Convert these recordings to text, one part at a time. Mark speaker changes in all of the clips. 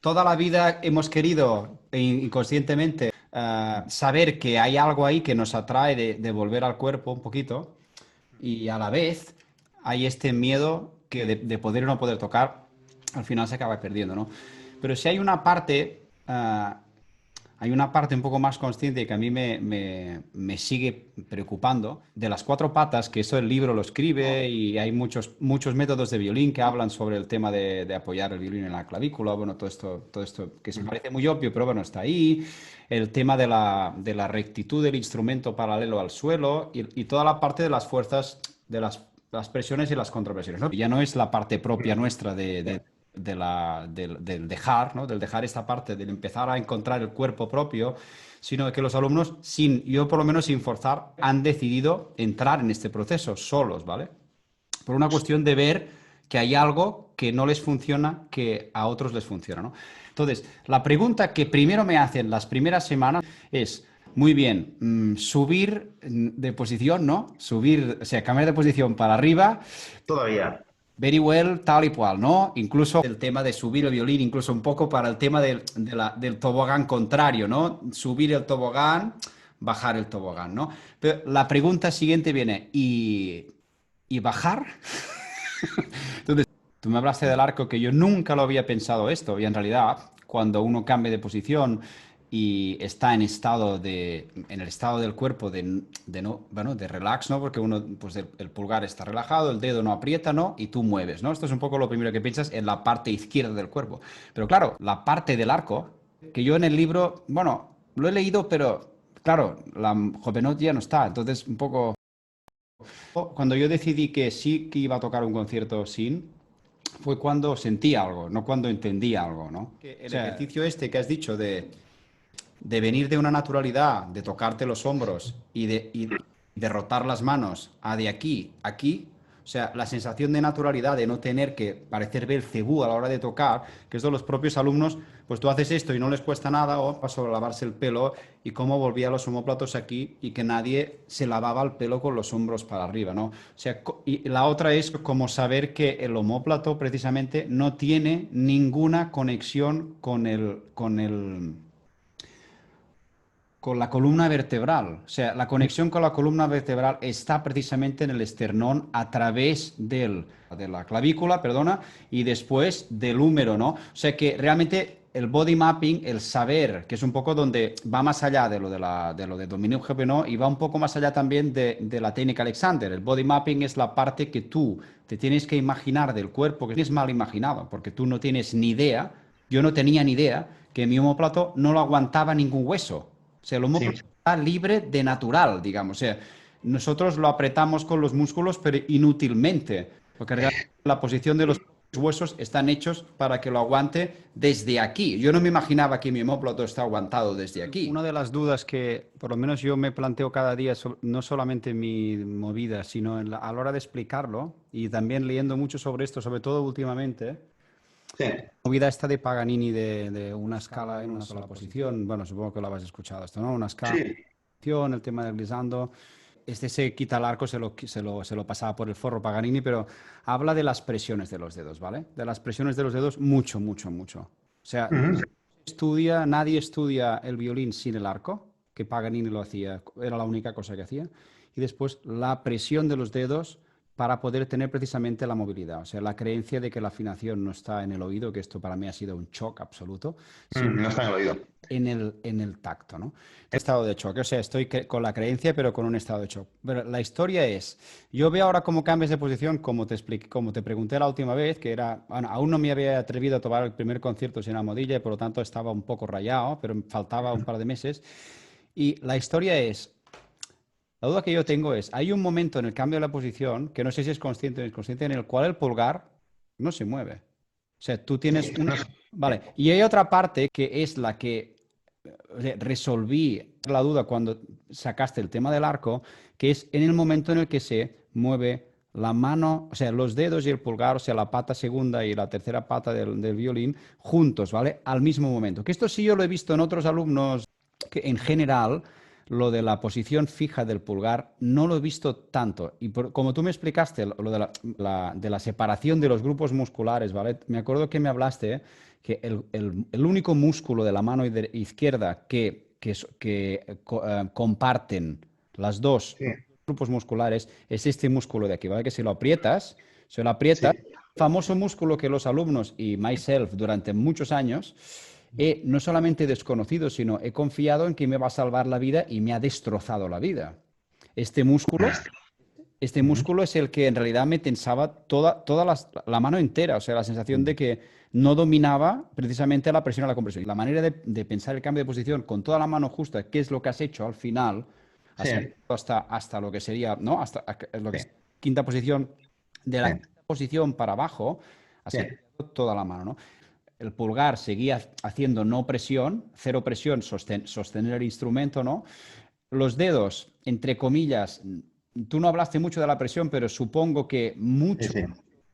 Speaker 1: toda la vida hemos querido inconscientemente saber que hay algo ahí que nos atrae de volver al cuerpo un poquito y a la vez hay este miedo que de poder o no poder tocar, al final se acaba perdiendo, ¿no? Pero si hay una parte un poco más consciente que a mí me sigue preocupando, de las cuatro patas, que eso el libro lo escribe y hay muchos métodos de violín que hablan sobre el tema de apoyar el violín en la clavícula, bueno, todo esto que se parece muy obvio, pero bueno, está ahí. El tema de la rectitud del instrumento paralelo al suelo y toda la parte de las fuerzas, de las presiones y las contrapresiones, ¿no? Ya no es la parte propia nuestra del dejar, ¿no? Del dejar esta parte, del empezar a encontrar el cuerpo propio, sino que los alumnos, yo por lo menos sin forzar, han decidido entrar en este proceso solos, ¿vale? Por una cuestión de ver que hay algo que no les funciona, que a otros les funciona, ¿no? Entonces, la pregunta que primero me hacen las primeras semanas es, muy bien, subir de posición, ¿no? Subir, o sea, cambiar de posición para arriba.
Speaker 2: Todavía.
Speaker 1: Very well, tal y cual, ¿no? Incluso el tema de subir el violín, incluso un poco para el tema del tobogán contrario, ¿no? Subir el tobogán, bajar el tobogán, ¿no? Pero la pregunta siguiente viene, ¿y bajar? Entonces, tú me hablaste del arco que yo nunca lo había pensado esto, y en realidad, cuando uno cambia de posición y está en el estado del cuerpo de no, bueno, de relax, ¿no? Porque uno, pues el pulgar está relajado, el dedo no aprieta, ¿no? Y tú mueves, ¿no? Esto es un poco lo primero que piensas en la parte izquierda del cuerpo. Pero claro, la parte del arco, que yo en el libro, bueno, lo he leído, pero claro, la Jovenot ya no está, entonces un poco. Cuando yo decidí que sí que iba a tocar un concierto sin, fue cuando sentí algo, no cuando entendí algo, ¿no? O sea, ejercicio este que has dicho de venir de una naturalidad, de tocarte los hombros y de rotar las manos a de aquí a aquí, o sea, la sensación de naturalidad, de no tener que parecer Belcebú a la hora de tocar, que es de los propios alumnos, pues tú haces esto y no les cuesta nada, o pasó a lavarse el pelo y cómo volvía los omóplatos aquí y que nadie se lavaba el pelo con los hombros para arriba, ¿no? O sea, y la otra es como saber que el omóplato precisamente no tiene ninguna conexión con la columna vertebral. O sea, la conexión con la columna vertebral está precisamente en el esternón a través de la clavícula, perdona, y después del húmero, ¿no? O sea que realmente el body mapping, el saber, que es un poco donde va más allá de lo de dominio GPNO y va un poco más allá también de la técnica Alexander. El body mapping es la parte que tú te tienes que imaginar del cuerpo, que tienes mal imaginado, porque tú no tienes ni idea, yo no tenía ni idea que mi omóplato no lo aguantaba ningún hueso. O sea, el
Speaker 2: Sí.
Speaker 1: omóplato está libre de natural, digamos. O sea, nosotros lo apretamos con los músculos, pero inútilmente, porque realmente la posición de los huesos están hechos para que lo aguante desde aquí. Yo no me imaginaba que mi omóplato está aguantado desde aquí. Una de las dudas que por lo menos yo me planteo cada día, no solamente en mi movida, sino a la hora de explicarlo, y también leyendo mucho sobre esto, sobre todo últimamente,
Speaker 2: Sí.
Speaker 1: movida esta de Paganini de una escala en una sola posición, bueno, supongo que lo habéis escuchado esto, ¿no? Una escala,
Speaker 2: Sí.
Speaker 1: el tema del glissando. Este se quita el arco, se lo pasaba por el forro Paganini, pero habla de las presiones de los dedos, ¿vale? De las presiones de los dedos mucho, mucho, mucho. O sea,
Speaker 2: Ujú.
Speaker 1: nadie estudia el violín sin el arco, que Paganini lo hacía, era la única cosa que hacía. Y después la presión de los dedos para poder tener precisamente la movilidad. O sea, la creencia de que la afinación no está en el oído, que esto para mí ha sido un shock absoluto, sino
Speaker 2: No está en el oído.
Speaker 1: en el tacto, ¿no? Estado de shock, o sea, estoy con la creencia, pero con un estado de shock. Pero la historia es, yo veo ahora cómo cambias de posición, como te expliqué, como te pregunté la última vez, que era, bueno, aún no me había atrevido a tomar el primer concierto sin almohadilla y por lo tanto estaba un poco rayado, pero me faltaba un par de meses. Y la historia es, la duda que yo tengo es, hay un momento en el cambio de la posición, que no sé si es consciente o inconsciente, en el cual el pulgar no se mueve. O sea, tú tienes una.
Speaker 2: No sé.
Speaker 1: Vale, y hay otra parte que es la que resolví la duda cuando sacaste el tema del arco, que es en el momento en el que se mueve la mano, o sea, los dedos y el pulgar, o sea, la pata segunda y la tercera pata del violín juntos, ¿vale? Al mismo momento. Que esto sí yo lo he visto en otros alumnos que en general lo de la posición fija del pulgar no lo he visto tanto. Y como tú me explicaste lo de la separación de los grupos musculares, ¿vale? Me acuerdo que me hablaste que el único músculo de la mano izquierda que comparten las dos
Speaker 2: Sí,
Speaker 1: grupos musculares es este músculo de aquí, ¿vale? Que si lo aprietas,
Speaker 2: sí,
Speaker 1: famoso músculo que los alumnos y myself durante muchos años he no solamente desconocido, sino he confiado en que me va a salvar la vida y me ha destrozado la vida. Este músculo, este
Speaker 2: ujú,
Speaker 1: músculo es el que en realidad me tensaba toda la mano entera, o sea, la sensación de que no dominaba precisamente la presión o la compresión. Y la manera de pensar el cambio de posición con toda la mano justa, que es lo que has hecho al final,
Speaker 2: sí,
Speaker 1: has hecho hasta lo que sería, ¿no? Hasta lo que
Speaker 2: sí,
Speaker 1: es quinta posición, de la
Speaker 2: sí,
Speaker 1: quinta posición para abajo, has
Speaker 2: sí,
Speaker 1: hecho toda la mano, ¿no? El pulgar seguía haciendo no presión, cero presión, sostener el instrumento, ¿no? Los dedos, entre comillas, tú no hablaste mucho de la presión, pero supongo que
Speaker 2: sí,
Speaker 1: mucho
Speaker 2: sí.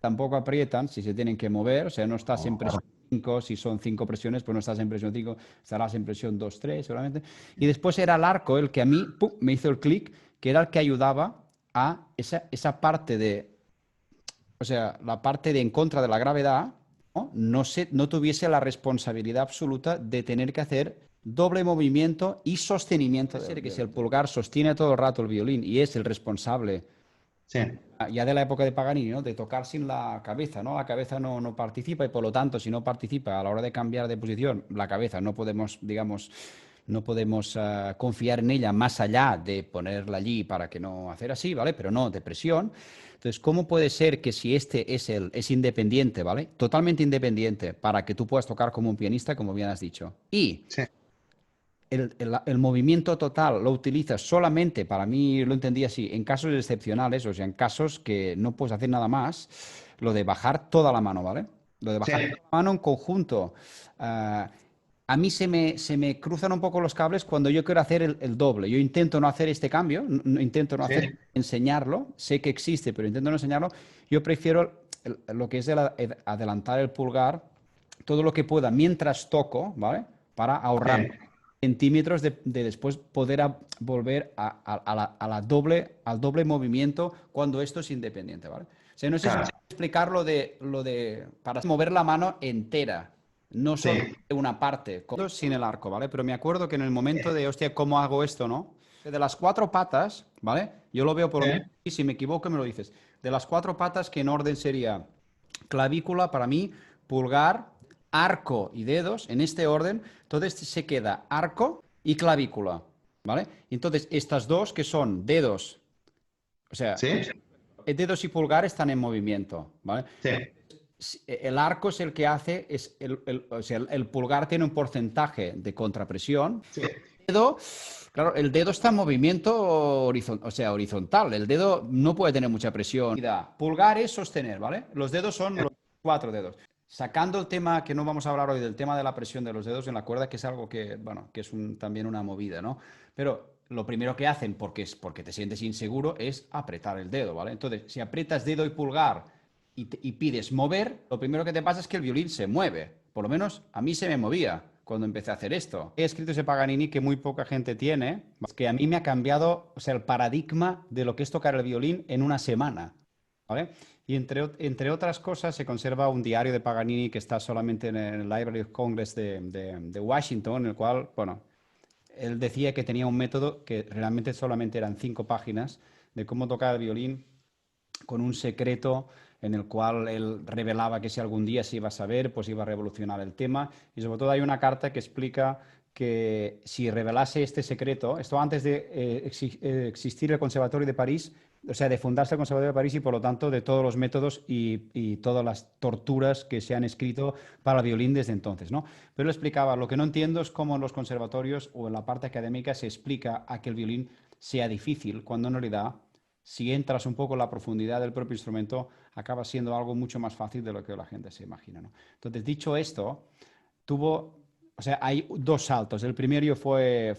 Speaker 1: tampoco aprietan si se tienen que mover, o sea, no estás en
Speaker 2: Oh,
Speaker 1: presión 5, si son 5 presiones, pues no estás en presión 5, estarás en presión 2, 3, seguramente. Y después era el arco el que a mí ¡pum!, me hizo el clic, que era el que ayudaba a esa parte de, o sea, la parte de en contra de la gravedad, no tuviese la responsabilidad absoluta de tener que hacer doble movimiento y sostenimiento. Puede ser que si el pulgar sostiene todo el rato el violín y es el responsable
Speaker 2: sí,
Speaker 1: ya de la época de Paganini, ¿no? De tocar sin la cabeza, ¿no? La cabeza no participa y por lo tanto, si no participa a la hora de cambiar de posición, la cabeza no podemos, digamos, no podemos confiar en ella más allá de ponerla allí para que no hacer así, ¿vale? Pero no de presión. Entonces, ¿cómo puede ser que si este es independiente, ¿vale? Totalmente independiente para que tú puedas tocar como un pianista, como bien has dicho, y
Speaker 2: sí,
Speaker 1: el movimiento total lo utilizas solamente, para mí lo entendí así, en casos excepcionales, o sea, en casos que no puedes hacer nada más, lo de bajar toda la mano, ¿vale? Lo de
Speaker 2: sí,
Speaker 1: bajar toda la mano en conjunto. ah, a mí se me cruzan un poco los cables cuando yo quiero hacer el doble. Yo intento no hacer este cambio, intento no
Speaker 2: sí,
Speaker 1: hacer, enseñarlo, sé que existe, pero intento no enseñarlo. Yo prefiero lo que es adelantar el pulgar todo lo que pueda mientras toco, ¿vale? Para ahorrar
Speaker 2: sí,
Speaker 1: centímetros de después poder volver al doble movimiento cuando esto es independiente, ¿vale? O sea, no sé si me
Speaker 2: claro,
Speaker 1: puedo explicar para mover la mano entera, no
Speaker 2: sí,
Speaker 1: solo de una parte, sin el arco, ¿vale? Pero me acuerdo que en el momento de, hostia, ¿cómo hago esto, no? De las cuatro patas, ¿vale? Yo lo veo por lo
Speaker 2: sí,
Speaker 1: menos, y si me equivoco me lo dices. De las cuatro patas, que en orden sería clavícula para mí, pulgar, arco y dedos, en este orden, entonces se queda arco y clavícula, ¿vale? Entonces, estas dos que son dedos, o sea,
Speaker 2: sí,
Speaker 1: dedos y pulgar están en movimiento, ¿vale?
Speaker 2: sí,
Speaker 1: El arco es el que hace, o sea, el pulgar tiene un porcentaje de contrapresión.
Speaker 2: sí,
Speaker 1: El dedo, claro, el dedo está en movimiento o sea, horizontal. El dedo no puede tener mucha presión. Pulgar es sostener, ¿vale? Los dedos son los cuatro dedos. Sacando el tema que no vamos a hablar hoy del tema de la presión de los dedos en la cuerda, que es algo que, bueno, que es también una movida, ¿no? Pero lo primero que hacen, porque te sientes inseguro, es apretar el dedo, ¿vale? Entonces, si aprietas dedo y pulgar y pides mover, lo primero que te pasa es que el violín se mueve. Por lo menos a mí se me movía cuando empecé a hacer esto. He escrito ese Paganini que muy poca gente tiene, que a mí me ha cambiado, o sea, el paradigma de lo que es tocar el violín en una semana, ¿vale? Y entre otras cosas, se conserva un diario de Paganini que está solamente en el Library of Congress de Washington, en el cual, bueno, él decía que tenía un método que realmente solamente eran 5 páginas de cómo tocar el violín con un secreto en el cual él revelaba que si algún día se iba a saber, pues iba a revolucionar el tema. Y sobre todo hay una carta que explica que si revelase este secreto, esto antes de existir el Conservatorio de París, o sea, de fundarse el Conservatorio de París y por lo tanto de todos los métodos y todas las torturas que se han escrito para el violín desde entonces, ¿no? Pero él explicaba, lo que no entiendo es cómo en los conservatorios o en la parte académica se explica a que el violín sea difícil, cuando en realidad si entras un poco en la profundidad del propio instrumento, acaba siendo algo mucho más fácil de lo que la gente se imagina, ¿no? Entonces, dicho esto, o sea, hay dos saltos. El primero fue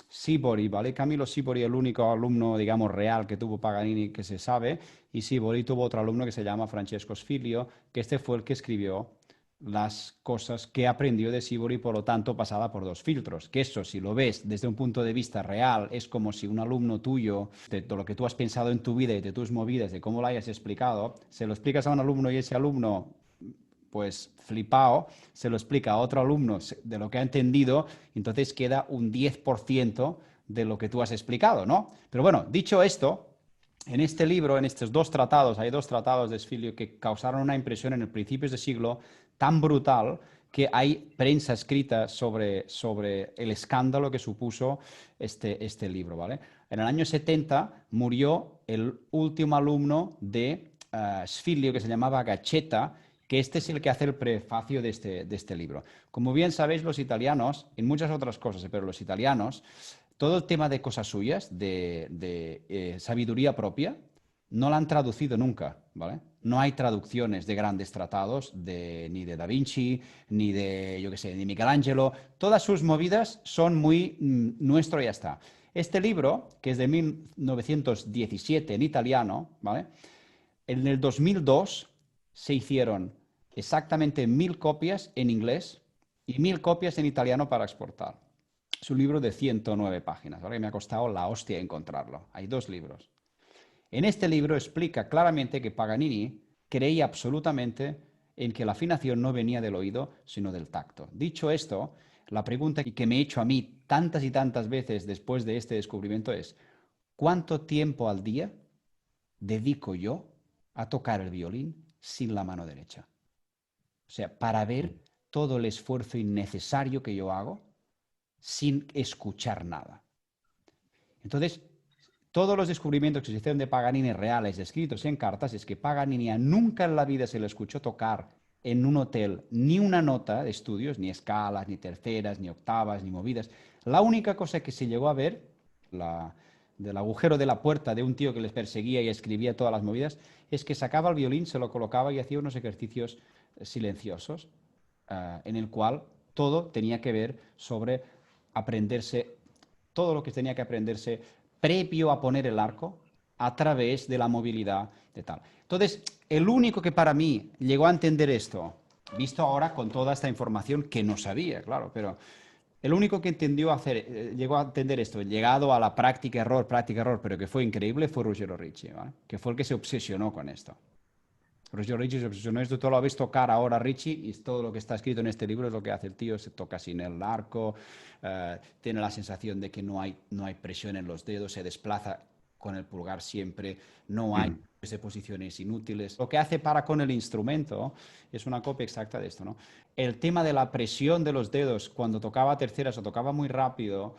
Speaker 1: Sibori, ¿vale? Camilo Sibori, el único alumno, digamos, real que tuvo Paganini que se sabe, y Sibori tuvo otro alumno que se llama Francesco Sfiglio, que este fue el que escribió las cosas que aprendió de Sibori y por lo tanto pasaba por dos filtros. Que eso, si lo ves desde un punto de vista real, es como si un alumno tuyo, de lo que tú has pensado en tu vida y de tus movidas, de cómo lo hayas explicado, se lo explicas a un alumno y ese alumno, pues flipado, se lo explica a otro alumno de lo que ha entendido, entonces queda un 10% de lo que tú has explicado, ¿no? Pero bueno, dicho esto, en este libro, en estos dos tratados, hay dos tratados de Sfilio que causaron una impresión en el principios de siglo tan brutal que hay prensa escrita sobre el escándalo que supuso este libro, ¿vale? En el año 70 murió el último alumno de Sfilio, que se llamaba Gacetta, que este es el que hace el prefacio de este libro. Como bien sabéis, los italianos, en muchas otras cosas, pero los italianos, todo el tema de cosas suyas, de sabiduría propia, no la han traducido nunca, ¿vale? No hay traducciones de grandes tratados ni de Da Vinci, ni de, yo qué sé, ni Michelangelo. Todas sus movidas son muy nuestro y ya está. Este libro, que es de 1917 en italiano, ¿vale? En el 2002 se hicieron exactamente 1000 copias en inglés y 1000 copias en italiano para exportar. Es un libro de 109 páginas, ¿vale? Me ha costado la hostia encontrarlo. Hay dos libros. En este libro explica claramente que Paganini creía absolutamente en que la afinación no venía del oído, sino del tacto. Dicho esto, la pregunta que me he hecho a mí tantas y tantas veces después de este descubrimiento es, ¿cuánto tiempo al día dedico yo a tocar el violín sin la mano derecha? O sea, para ver todo el esfuerzo innecesario que yo hago sin escuchar nada. Entonces, todos los descubrimientos que se hicieron de Paganini reales, escritos en cartas, es que Paganini nunca en la vida se le escuchó tocar en un hotel ni una nota de estudios, ni escalas, ni terceras, ni octavas, ni movidas. La única cosa que se llegó a ver, del agujero de la puerta de un tío que les perseguía y escribía todas las movidas, es que sacaba el violín, se lo colocaba y hacía unos ejercicios silenciosos, en el cual todo tenía que ver sobre aprenderse, todo lo que tenía que aprenderse previo a poner el arco a través de la movilidad de tal. Entonces, el único que para mí llegó a entender esto, visto ahora con toda esta información que no sabía, claro, pero el único que llegó a entender esto, llegado a la práctica error, pero que fue increíble, fue Ruggero Ricci, ¿vale? Que fue el que se obsesionó con esto. Ruggero Ricci se obsesionó esto, tú lo has visto tocar ahora Ricci y todo lo que está escrito en este libro es lo que hace el tío, se toca sin el arco, tiene la sensación de que no hay presión en los dedos, se desplaza con el pulgar siempre, no hay posiciones inútiles. Lo que hace para con el instrumento es una copia exacta de esto, ¿no? El tema de la presión de los dedos cuando tocaba terceras o tocaba muy rápido,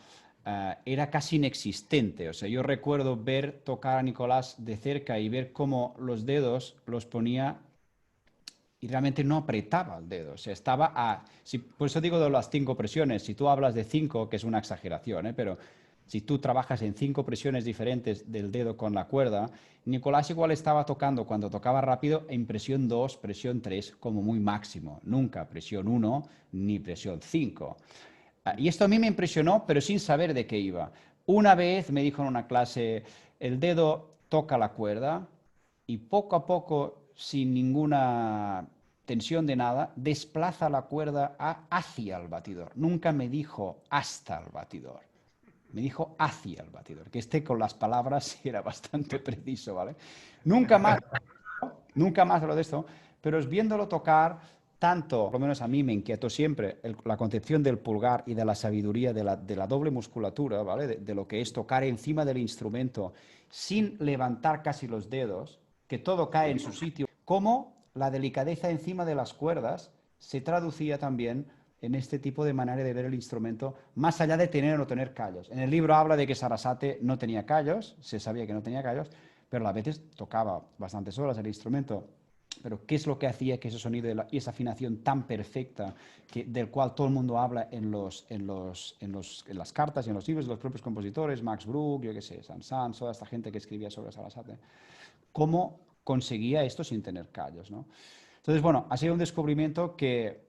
Speaker 1: era casi inexistente. O sea, yo recuerdo ver tocar a Nicolás de cerca y ver cómo los dedos los ponía y realmente no apretaba el dedo. O sea, estaba por eso digo de las 5 presiones. Si tú hablas de 5, que es una exageración, pero si tú trabajas en 5 presiones diferentes del dedo con la cuerda, Nicolás igual estaba tocando cuando tocaba rápido en presión 2, presión 3 como muy máximo. Nunca presión 1 ni presión 5. Y esto a mí me impresionó, pero sin saber de qué iba. Una vez me dijo en una clase, el dedo toca la cuerda y poco a poco, sin ninguna tensión de nada, desplaza la cuerda hacia el batidor. Nunca me dijo hasta el batidor. Me dijo hacia el batidor, que con las palabras era bastante preciso, ¿vale? Nunca más, nunca más lo de esto, pero es viéndolo tocar tanto, por lo menos a mí me inquietó siempre la concepción del pulgar y de la sabiduría de la doble musculatura, ¿vale? De lo que es tocar encima del instrumento sin levantar casi los dedos, que todo cae en su sitio, como la delicadeza encima de las cuerdas se traducía también en este tipo de manera de ver el instrumento, más allá de tener o no tener callos. En el libro habla de que Sarasate no tenía callos, se sabía que no tenía callos, pero a veces tocaba bastantes horas el instrumento. Pero ¿qué es lo que hacía que ese sonido y esa afinación tan perfecta, del cual todo el mundo habla en las cartas y en los libros de los propios compositores, Max Bruch, yo qué sé, Saint-Saëns, toda esta gente que escribía sobre Sarasate, cómo conseguía esto sin tener callos, ¿no? Entonces, bueno, ha sido un descubrimiento que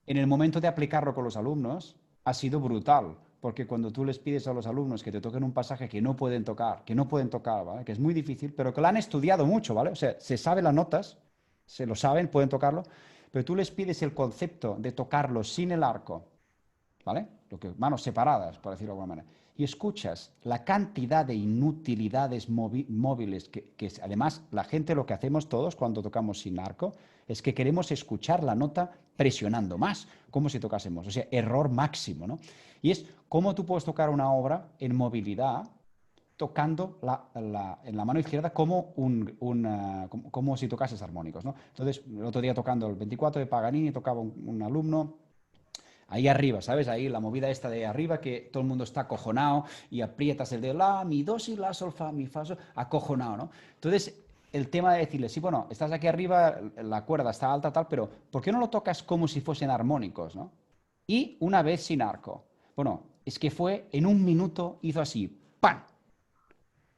Speaker 1: en el momento de aplicarlo con los alumnos ha sido brutal, porque cuando tú les pides a los alumnos que te toquen un pasaje que no pueden tocar, ¿vale? Que es muy difícil, pero que lo han estudiado mucho, ¿vale? O sea, se saben las notas, se lo saben, pueden tocarlo, pero tú les pides el concepto de tocarlo sin el arco, ¿vale? Manos separadas, por decirlo de alguna manera. Y escuchas la cantidad de inutilidades móviles que además la gente lo que hacemos todos cuando tocamos sin arco es que queremos escuchar la nota presionando más, como si tocásemos, o sea, error máximo, ¿no? Y es cómo tú puedes tocar una obra en movilidad tocando en la mano izquierda como si tocases armónicos, ¿no? Entonces, el otro día tocando el 24 de Paganini, tocaba un alumno ahí arriba, ¿sabes? Ahí la movida esta de arriba que todo el mundo está acojonado y aprietas el de la, mi, do, si, la, sol, fa, mi, fa, sol, acojonado, ¿no? Entonces, el tema de decirle, sí, bueno, estás aquí arriba, la cuerda está alta, tal, pero ¿por qué no lo tocas como si fuesen armónicos, ¿no? Y una vez sin arco. Bueno, es que fue en un minuto, hizo así, ¡pam!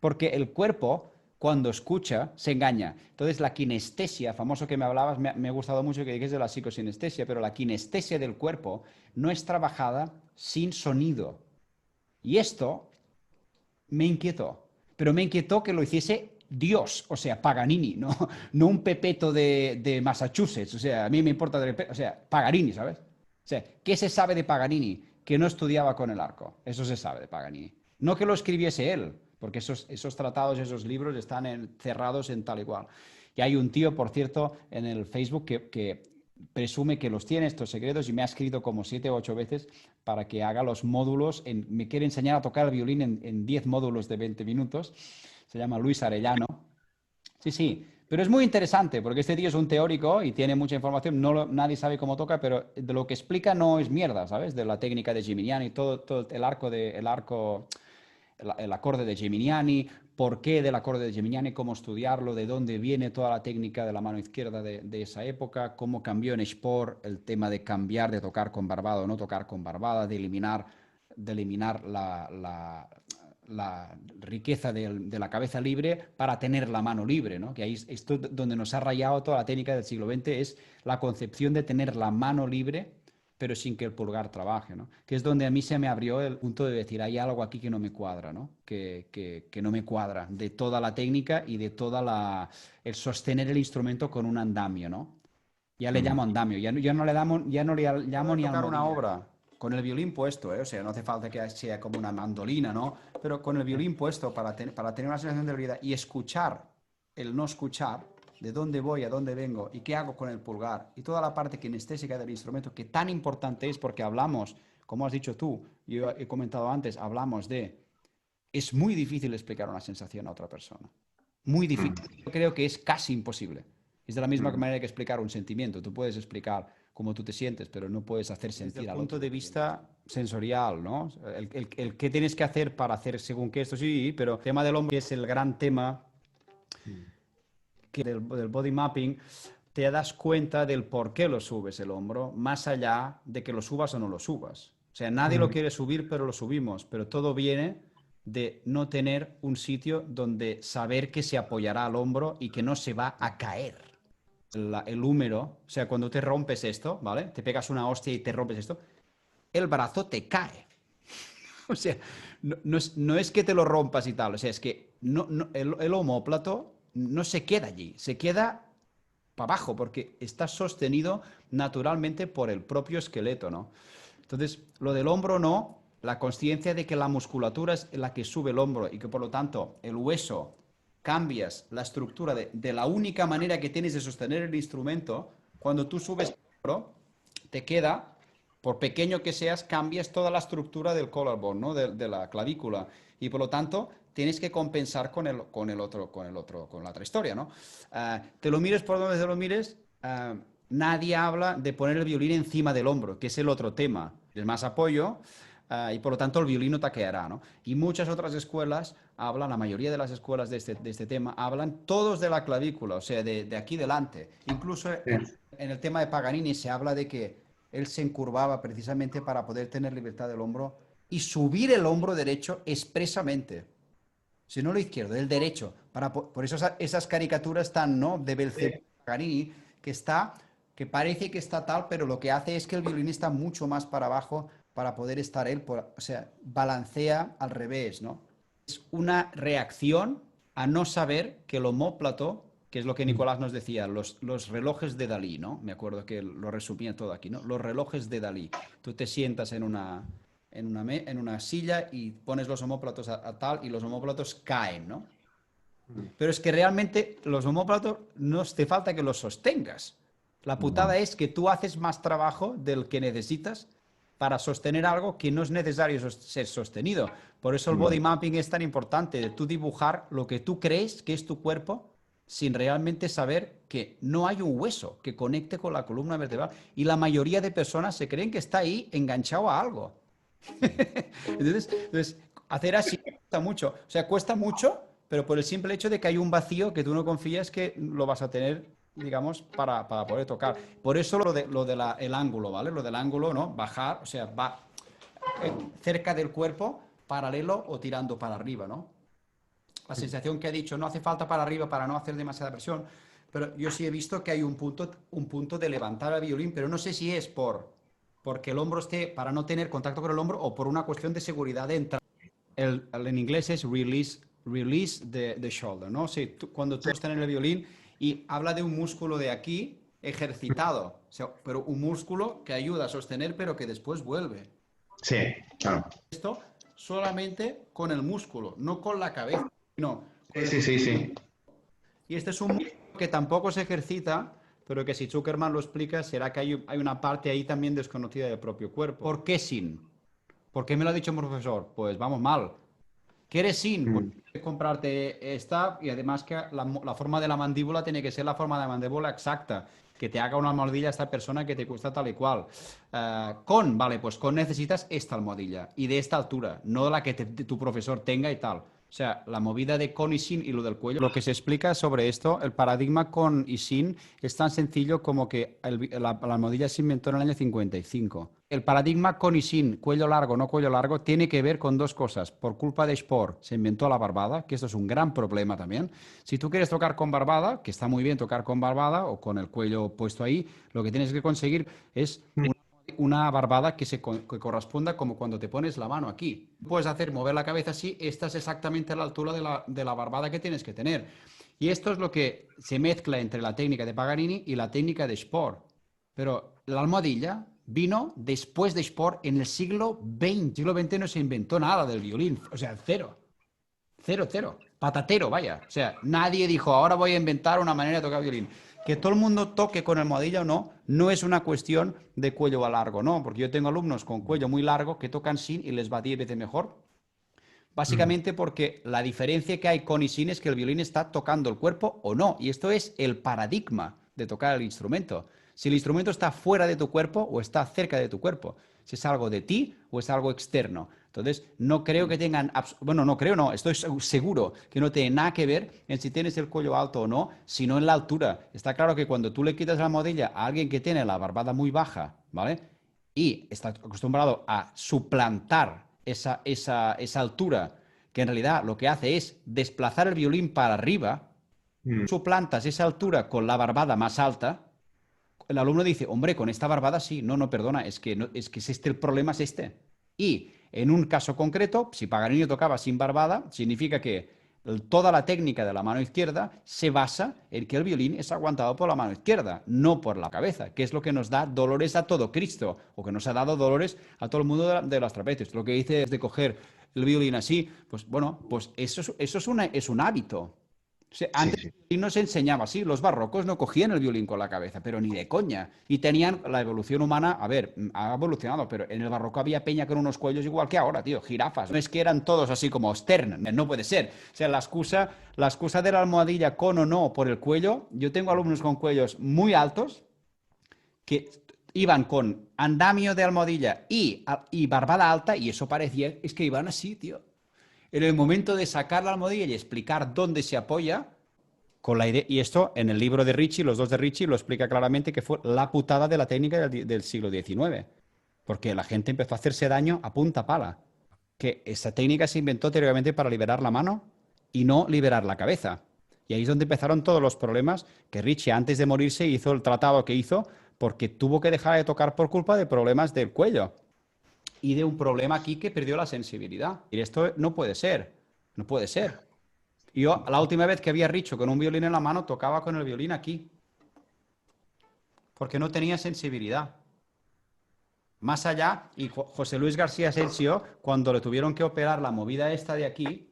Speaker 1: Porque el cuerpo, cuando escucha, se engaña. Entonces, la kinestesia, famoso que me hablabas, me ha gustado mucho que digas de la psicosinestesia, pero la kinestesia del cuerpo no es trabajada sin sonido. Y esto me inquietó. Pero me inquietó que lo hiciese Dios, o sea, Paganini, no un pepeto de Massachusetts. O sea, a mí me importa, o sea, Paganini, ¿sabes? O sea, ¿qué se sabe de Paganini? Que no estudiaba con el arco. Eso se sabe de Paganini. No que lo escribiese él, porque esos tratados, esos libros están cerrados en tal y cual. Y hay un tío, por cierto, en el Facebook que presume que los tiene estos secretos y me ha escrito como 7 o 8 veces para que haga los módulos. Me quiere enseñar a tocar el violín en 10 módulos de 20 minutos. Se llama Luis Arellano. Sí, sí, pero es muy interesante porque este tío es un teórico y tiene mucha información. Nadie sabe cómo toca, pero de lo que explica no es mierda, ¿sabes? De la técnica de Gimignani, todo el acorde de Gimignani, por qué del acorde de Gimignani, cómo estudiarlo, de dónde viene toda la técnica de la mano izquierda de esa época, cómo cambió en Spohr el tema de cambiar de tocar con barbada o no tocar con barbada, de eliminar la riqueza de la cabeza libre para tener la mano libre, ¿no? Que ahí esto donde nos ha rayado toda la técnica del siglo XX es la concepción de tener la mano libre pero sin que el pulgar trabaje, ¿no? Que es donde a mí se me abrió el punto de decir, hay algo aquí que no me cuadra, ¿no? Que no me cuadra de toda la técnica y de el sostener el instrumento con un andamio, ¿no? Ya le llamo andamio, ya no le llamo ni tocar una obra con el violín puesto, ¿eh? O sea, no hace falta que sea como una mandolina, ¿no? Pero con el violín puesto para tener una sensación de realidad y escuchar el no escuchar, de dónde voy, a dónde vengo y qué hago con el pulgar y toda la parte kinestésica del instrumento que tan importante es porque hablamos, como has dicho tú, yo he comentado antes, hablamos de, es muy difícil explicar una sensación a otra persona, muy difícil. Yo creo que es casi imposible. Es de la misma manera que explicar un sentimiento. Tú puedes explicar cómo tú te sientes, pero no puedes hacer sentir al otro. Desde el punto de vista sensorial, ¿no? El qué tienes que hacer para hacer según qué, esto sí, pero el tema del hombro es el gran tema del body mapping, te das cuenta del por qué lo subes el hombro, más allá de que lo subas o no lo subas. O sea, nadie lo quiere subir, pero lo subimos. Pero todo viene de no tener un sitio donde saber que se apoyará al hombro y que no se va a caer. El húmero, o sea, cuando te rompes esto, ¿vale? Te pegas una hostia y te rompes esto, el brazo te cae. O sea, no es que te lo rompas y tal, o sea, es que el omóplato no se queda allí, se queda para abajo porque está sostenido naturalmente por el propio esqueleto, ¿no? Entonces, lo del hombro no, la consciencia de que la musculatura es la que sube el hombro y que por lo tanto el hueso cambias la estructura de la única manera que tienes de sostener el instrumento, cuando tú subes el hombro, te queda, por pequeño que seas, cambias toda la estructura del collarbone, ¿no? De la clavícula. Y por lo tanto, tienes que compensar con la otra historia, ¿no? Te lo mires por donde te lo mires, nadie habla de poner el violín encima del hombro, que es el otro tema. Es más apoyo, y por lo tanto el violín no taqueará, ¿no? Y muchas otras escuelas hablan, la mayoría de las escuelas de este tema, hablan todos de la clavícula, o sea, de aquí delante. Incluso en el tema de Paganini se habla de que él se encurvaba precisamente para poder tener libertad del hombro y subir el hombro derecho expresamente. Si no lo izquierdo, el derecho. Por eso esas caricaturas tan, ¿no? De Belcebú, Paganini, que parece que está tal, pero lo que hace es que el violín está mucho más para abajo para poder estar él, o sea, balancea al revés, ¿no? Es una reacción a no saber que el omóplato que es lo que Nicolás nos decía, los relojes de Dalí, ¿no? Me acuerdo que lo resumía todo aquí, ¿no? Los relojes de Dalí. Tú te sientas en una silla y pones los omóplatos a tal y los omóplatos caen, ¿no? Pero es que realmente los omóplatos no te falta que los sostengas. La putada es que tú haces más trabajo del que necesitas para sostener algo que no es necesario ser sostenido. Por eso el body mapping es tan importante, de tú dibujar lo que tú crees que es tu cuerpo sin realmente saber que no hay un hueso que conecte con la columna vertebral. Y la mayoría de personas se creen que está ahí enganchado a algo. Entonces, hacer así cuesta mucho. O sea, cuesta mucho, pero por el simple hecho de que hay un vacío que tú no confías que lo vas a tener, digamos, para poder tocar. Por eso el ángulo, ¿vale? Lo del ángulo, ¿no? Bajar, o sea, va cerca del cuerpo, paralelo o tirando para arriba, ¿no? La sensación que ha dicho, no hace falta para arriba para no hacer demasiada presión, pero yo sí he visto que hay un punto de levantar el violín, pero no sé si es porque el hombro esté, para no tener contacto con el hombro o por una cuestión de seguridad de entrada. En inglés es release the shoulder, ¿no? Sí, cuando tú estás en el violín y habla de un músculo de aquí ejercitado, o sea, pero un músculo que ayuda a sostener pero que después vuelve.
Speaker 2: Sí, claro.
Speaker 1: Esto solamente con el músculo, no con la cabeza, no.
Speaker 2: Sí.
Speaker 1: Y este es un músculo que tampoco se ejercita, pero que si Zuckerman lo explica, será que hay una parte ahí también desconocida del propio cuerpo. ¿Por qué sin? ¿Por qué me lo ha dicho un profesor? Pues vamos mal. ¿Quieres sin? Pues tienes que comprarte esta y además que la forma de la mandíbula tiene que ser la forma de la mandíbula exacta. Que te haga una almohadilla a esta persona que te cuesta tal y cual. Vale, pues con necesitas esta almohadilla y de esta altura, no la que tu profesor tenga y tal. O sea, la movida de con y sin y lo del cuello. Lo que se explica sobre esto, el paradigma con y sin, es tan sencillo como que la almohadilla se inventó en el año 55. El paradigma con y sin, cuello largo, no cuello largo, tiene que ver con dos cosas. Por culpa de Spohr se inventó la barbada, que esto es un gran problema también. Si tú quieres tocar con barbada, que está muy bien tocar con barbada o con el cuello puesto ahí, lo que tienes que conseguir es una barbada que corresponda como cuando te pones la mano aquí. Puedes mover la cabeza así, esta es exactamente a la altura de la barbada que tienes que tener. Y esto es lo que se mezcla entre la técnica de Paganini y la técnica de Spohr. Pero la almohadilla vino después de Spohr en el siglo XX. Siglo XX no se inventó nada del violín, o sea, cero. Cero. Patatero, vaya. O sea, nadie dijo, ahora voy a inventar una manera de tocar violín. Que todo el mundo toque con almohadilla o no, no es una cuestión de cuello a largo, no, porque yo tengo alumnos con cuello muy largo que tocan sin y les va 10 veces mejor. Básicamente porque la diferencia que hay con y sin es que el violín está tocando el cuerpo o no. Y esto es el paradigma de tocar el instrumento. Si el instrumento está fuera de tu cuerpo o está cerca de tu cuerpo. Si es algo de ti o es algo externo. Entonces, no creo que tengan... Bueno, no creo, no. Estoy seguro que no tiene nada que ver en si tienes el cuello alto o no, sino en la altura. Está claro que cuando tú le quitas la almohadilla a alguien que tiene la barbada muy baja, ¿vale? Y está acostumbrado a suplantar esa altura, que en realidad lo que hace es desplazar el violín para arriba, suplantas esa altura con la barbada más alta, el alumno dice, hombre, con esta barbada sí, no, perdona, es que es este el problema es este. Y en un caso concreto, si Paganini tocaba sin barbada, significa que toda la técnica de la mano izquierda se basa en que el violín es aguantado por la mano izquierda, no por la cabeza, que es lo que nos da dolores a todo Cristo, o que nos ha dado dolores a todo el mundo de los trapecios. Lo que dice es de coger el violín así, pues bueno, pues eso es un hábito. O sea, antes el violín no se enseñaba así, los barrocos no cogían el violín con la cabeza, pero ni de coña. Y tenían la evolución humana, a ver, ha evolucionado, pero en el barroco había peña con unos cuellos igual que ahora, tío, jirafas. No es que eran todos así como Stern, no puede ser. O sea, la excusa de la almohadilla con o no por el cuello, yo tengo alumnos con cuellos muy altos que iban con andamio de almohadilla y barbada alta y eso parecía, es que iban así, tío. En el momento de sacar la almohadilla y explicar dónde se apoya, con la idea, y esto en el libro de Ricci, los dos de Ricci, lo explica claramente que fue la putada de la técnica del siglo XIX. Porque la gente empezó a hacerse daño a punta pala. Que esa técnica se inventó teóricamente para liberar la mano y no liberar la cabeza. Y ahí es donde empezaron todos los problemas que Ricci antes de morirse hizo el tratado que hizo porque tuvo que dejar de tocar por culpa de problemas del cuello. Y de un problema aquí que perdió la sensibilidad. Y esto no puede ser. No puede ser. Yo, la última vez que había Richo con un violín en la mano, tocaba con el violín aquí. Porque no tenía sensibilidad. Más allá, y José Luis García Asensio, cuando le tuvieron que operar la movida esta de aquí,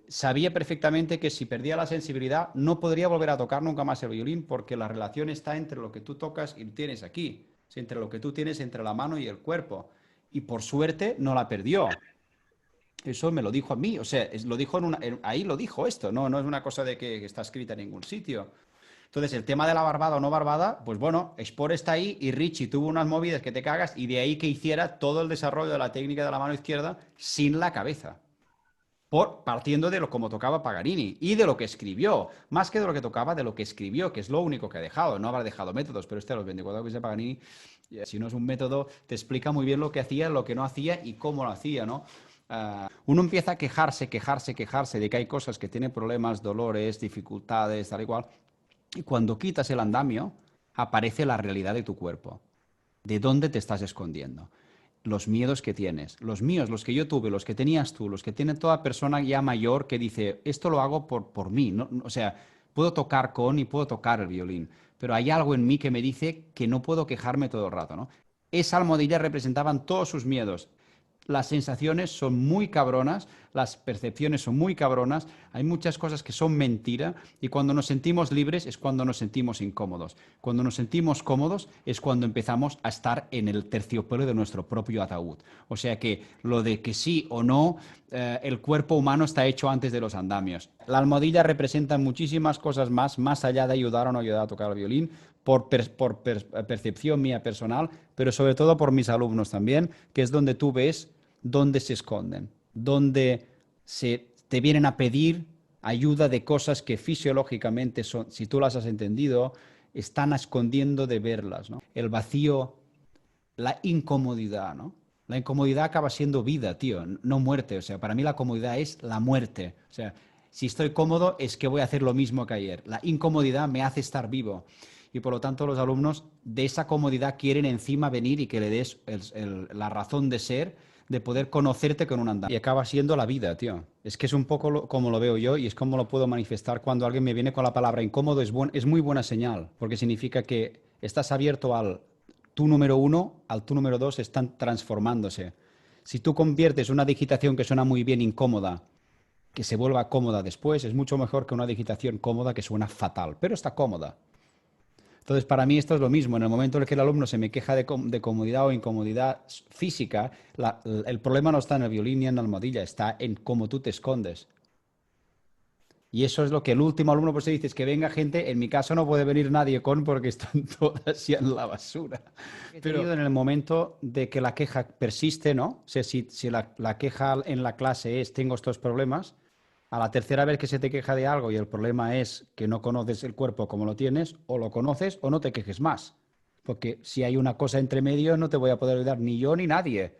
Speaker 1: sabía perfectamente que si perdía la sensibilidad no podría volver a tocar nunca más el violín, porque la relación está entre lo que tú tocas y tienes aquí, entre lo que tú tienes entre la mano y el cuerpo. Y por suerte no la perdió. Eso me lo dijo a mí, o sea, lo dijo ahí lo dijo esto, no es una cosa de que está escrita en ningún sitio. Entonces, el tema de la barbada o no barbada, pues bueno, Sport está ahí y Richie tuvo unas movidas que te cagas y de ahí que hiciera todo el desarrollo de la técnica de la mano izquierda sin la cabeza. Partiendo de lo como tocaba Paganini y de lo que escribió, más que de lo que tocaba, de lo que escribió, que es lo único que ha dejado. No habrá dejado métodos, pero los 24 que de Paganini, si no es un método, te explica muy bien lo que hacía, lo que no hacía y cómo lo hacía, ¿no? Uno empieza a quejarse de que hay cosas que tienen problemas, dolores, dificultades, tal y cual. Y cuando quitas el andamio, aparece la realidad de tu cuerpo. ¿De dónde te estás escondiendo? Los miedos que tienes. Los míos, los que yo tuve, los que tenías tú, los que tiene toda persona ya mayor que dice, esto lo hago por mí. No, o sea, puedo tocar y puedo tocar el violín, pero hay algo en mí que me dice que no puedo quejarme todo el rato, ¿no? Esa almohadilla representaban todos sus miedos. Las sensaciones son muy cabronas, las percepciones son muy cabronas, hay muchas cosas que son mentira y cuando nos sentimos libres es cuando nos sentimos incómodos. Cuando nos sentimos cómodos es cuando empezamos a estar en el terciopelo de nuestro propio ataúd. O sea que lo de que sí o no, el cuerpo humano está hecho antes de los andamios. La almohadilla representa muchísimas cosas más allá de ayudar o no ayudar a tocar el violín, por percepción mía personal, pero sobre todo por mis alumnos también, que es donde tú ves dónde se esconden, dónde te vienen a pedir ayuda de cosas que fisiológicamente son, si tú las has entendido, están escondiendo de verlas, ¿no? El vacío, la incomodidad, ¿no? La incomodidad acaba siendo vida, tío, no muerte. O sea, para mí la comodidad es la muerte. O sea, si estoy cómodo es que voy a hacer lo mismo que ayer. La incomodidad me hace estar vivo. Y por lo tanto los alumnos de esa comodidad quieren encima venir y que le des la razón de ser, de poder conocerte con un andamio. Y acaba siendo la vida, tío. Es que es un poco como lo veo yo y es como lo puedo manifestar cuando alguien me viene con la palabra incómodo. Es muy buena señal, porque significa que estás abierto al tú número 1, al tú número 2, están transformándose. Si tú conviertes una digitación que suena muy bien incómoda, que se vuelva cómoda después, es mucho mejor que una digitación cómoda que suena fatal, pero está cómoda. Entonces, para mí esto es lo mismo. En el momento en el que el alumno se me queja de comodidad o incomodidad física, el problema no está en el violín ni en la almohadilla, está en cómo tú te escondes. Y eso es lo que el último alumno pues dice, es que venga gente, en mi caso no puede venir nadie porque están todas ya en la basura. Pero en el momento de que la queja persiste, ¿no? O sea, si la queja en la clase es tengo estos problemas, a la tercera vez que se te queja de algo y el problema es que no conoces el cuerpo como lo tienes, o lo conoces o no te quejes más. Porque si hay una cosa entre medio no te voy a poder ayudar ni yo ni nadie.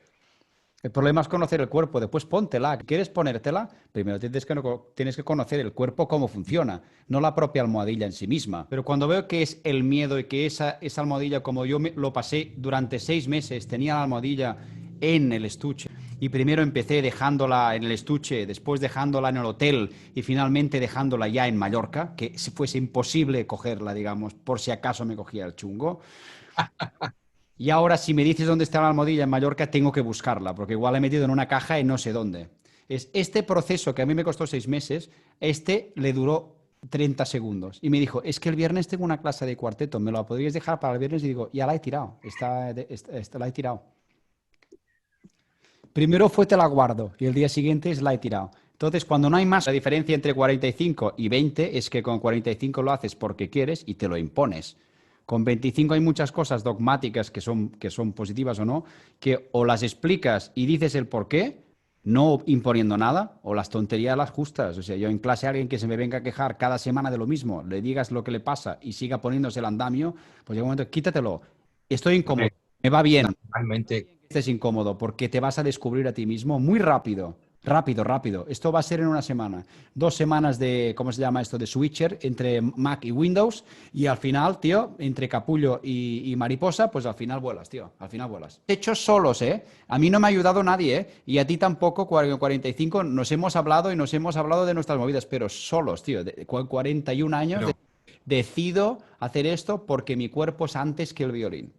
Speaker 1: El problema es conocer el cuerpo, después póntela. ¿Quieres ponértela? Primero tienes que conocer el cuerpo cómo funciona, no la propia almohadilla en sí misma. Pero cuando veo que es el miedo y que esa almohadilla, como yo lo pasé durante 6 meses, tenía la almohadilla en el estuche. Y primero empecé dejándola en el estuche, después dejándola en el hotel y finalmente dejándola ya en Mallorca, que si fuese imposible cogerla, digamos, por si acaso me cogía el chungo. Y ahora, si me dices dónde está la almohadilla en Mallorca, tengo que buscarla, porque igual la he metido en una caja y no sé dónde. Este proceso que a mí me costó 6 meses, le duró 30 segundos. Y me dijo, es que el viernes tengo una clase de cuarteto, ¿me lo podrías dejar para el viernes? Y digo, ya la he tirado, la he tirado. Primero fue te la guardo y el día siguiente la he tirado. Entonces, cuando no hay más, la diferencia entre 45 y 20 es que con 45 lo haces porque quieres y te lo impones. Con 25 hay muchas cosas dogmáticas que son positivas o no, que o las explicas y dices el por qué, no imponiendo nada, o las tonterías las justas. O sea, yo en clase a alguien que se me venga a quejar cada semana de lo mismo, le digas lo que le pasa y siga poniéndose el andamio, pues llega un momento, quítatelo. Estoy incómodo, me va bien.
Speaker 3: Normalmente
Speaker 1: Estés incómodo porque te vas a descubrir a ti mismo muy rápido. Rápido, rápido. Esto va a ser en una semana. 2 semanas de, ¿cómo se llama esto? De switcher entre Mac y Windows. Y al final, tío, entre capullo y mariposa, pues al final vuelas, tío. Al final vuelas. Hechos solos, ¿eh? A mí no me ha ayudado nadie, ¿eh? Y a ti tampoco, 45. Nos hemos hablado y nos hemos hablado de nuestras movidas, pero solos, tío. De 41 años.
Speaker 2: Pero,
Speaker 1: Decido hacer esto porque mi cuerpo es antes que el violín.